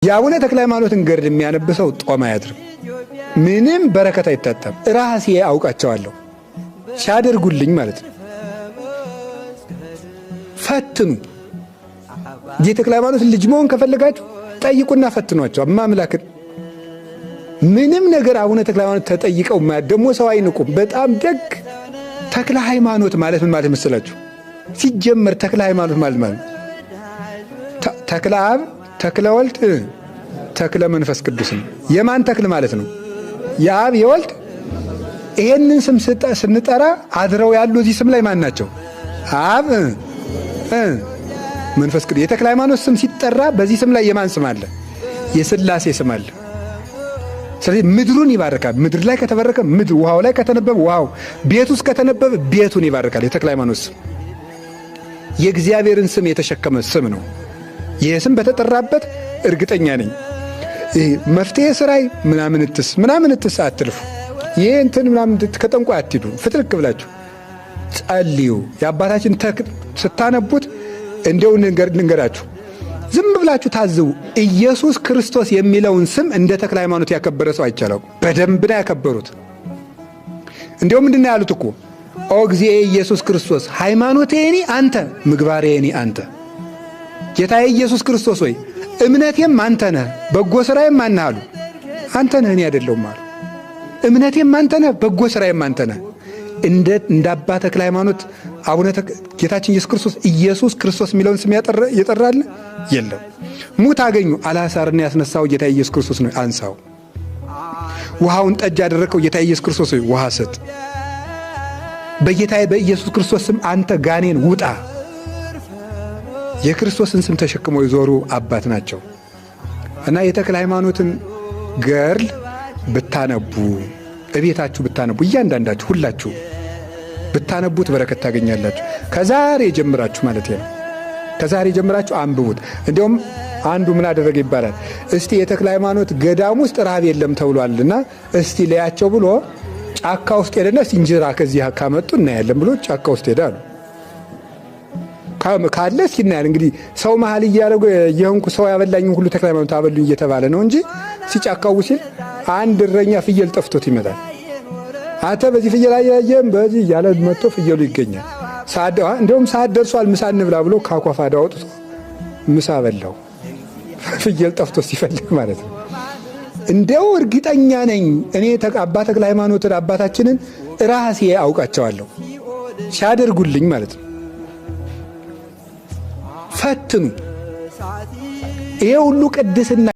የአቡነ ተክለ ሃይማኖትን ገድል የሚያነብሰው ጦም አያድርም። ምንም በረከት አይታጣም። ራሴ አውቃቸዋለሁ ሲያደርጉልኝ ማለት ነው። ፈትኑ። የተክለ ሃይማኖትን ልጅ መሆን ከፈለጋችሁ ጠይቁና ፈትኗቸው። አምላክን ምንም ነገር አቡነ ተክለ ሃይማኖት ተጠይቀው ደግሞ ሰው አይንቁም። በጣም ደግ ተክለ ሃይማኖት ማለት ምን ማለት መሰላችሁ? ሲጀመር ተክለ ሃይማኖት ማለት ተክለ አብ ተክለ ወልድ ተክለ መንፈስ ቅዱስ ነው። የማን ተክል ማለት ነው? የአብ የወልድ። ይሄንን ስም ስንጠራ አድረው ያሉ እዚህ ስም ላይ ማን ናቸው? አብ መንፈስ ቅዱስ። የተክለ ሃይማኖት ስም ሲጠራ በዚህ ስም ላይ የማን ስም አለ? የሥላሴ ስም አለ። ስለዚህ ምድሩን ይባርካል። ምድር ላይ ከተበረከ ምድር፣ ውሃው ላይ ከተነበበ ውሃው፣ ቤት ውስጥ ከተነበበ ቤቱን ይባርካል። የተክለ ሃይማኖት ስም የእግዚአብሔርን ስም የተሸከመ ስም ነው። ይህ ስም በተጠራበት እርግጠኛ ነኝ መፍትሄ ስራይ ምናምንትስ አትልፉ። ይህ እንትን ምናምን ከጠንቋይ አትሂዱ። ፍትልክ ብላችሁ ጸልዩ። የአባታችን ተክል ስታነቡት እንዲያው ንገራችሁ፣ ዝም ብላችሁ ታዝቡ። ኢየሱስ ክርስቶስ የሚለውን ስም እንደ ተክለ ሃይማኖት ያከበረ ሰው አይቻለው። በደንብ ነው ያከበሩት። እንዲያው ምንድን ነው ያሉት እኮ ኦ እግዚእ ኢየሱስ ክርስቶስ ሃይማኖቴኒ አንተ ምግባሬኒ አንተ። ጌታዬ ኢየሱስ ክርስቶስ ሆይ እምነቴም አንተ ነህ፣ በጎ ሥራዬም አንተ አሉ። አንተ ነህ፣ እኔ አይደለሁም አሉ። እምነቴም አንተ ነህ፣ በጎ ሥራዬም አንተ ነህ። እንደ አባ ተክለ ሃይማኖት አቡነ ጌታችን ኢየሱስ ክርስቶስ የሚለውን ስም የጠራል የለም። ሙት አገኙ፣ አልዓዛርን ያስነሳው ጌታ ኢየሱስ ክርስቶስ ነው፣ አንሳው። ውሃውን ጠጅ ያደረከው ጌታ ኢየሱስ ክርስቶስ ሆይ ውሃ ስጥ። በጌታዬ በኢየሱስ ክርስቶስ ስም አንተ ጋኔን ውጣ። የክርስቶስን ስም ተሸክመው የዞሩ አባት ናቸው እና የተክለ ሃይማኖትን ገድል ብታነቡ፣ እቤታችሁ ብታነቡ፣ እያንዳንዳችሁ ሁላችሁ ብታነቡት በረከት ታገኛላችሁ። ከዛሬ ጀምራችሁ ማለት ነው። ከዛሬ ጀምራችሁ አንብቡት። እንዲያውም አንዱ ምን አደረገ ይባላል፣ እስቲ የተክለ ሃይማኖት ገዳም ውስጥ ረሃብ የለም ተብሏልና እስቲ ለያቸው ብሎ ጫካ ውስጥ ሄደና እንጀራ ከዚህ ካመጡ እናያለን ብሎ ጫካ ውስጥ ሄዳሉ። ካለ እስኪ እናያለን። እንግዲህ ሰው መሀል እያደረጉ የሆንኩ ሰው ያበላኝን ሁሉ ተክለ ሃይማኖት አበሉኝ እየተባለ ነው እንጂ ሲጫካው ሲል አንድ እረኛ ፍየል ጠፍቶት ይመጣል። አንተ በዚህ ፍየል አያየም በዚህ እያለ መጥቶ ፍየሉ ይገኛል። እንደውም ሰዓት ደርሷል ምሳ እንብላ ብሎ ካኳፋዳ አውጥቶ ምሳ በላው። ፍየል ጠፍቶ ሲፈልግ ማለት ነው። እንደው እርግጠኛ ነኝ እኔ አባ ተክለ ሃይማኖትን አባታችንን ራሴ አውቃቸዋለሁ ሲያደርጉልኝ ማለት ነው። ፈትኑ። ይሄ ሁሉ ቅድስና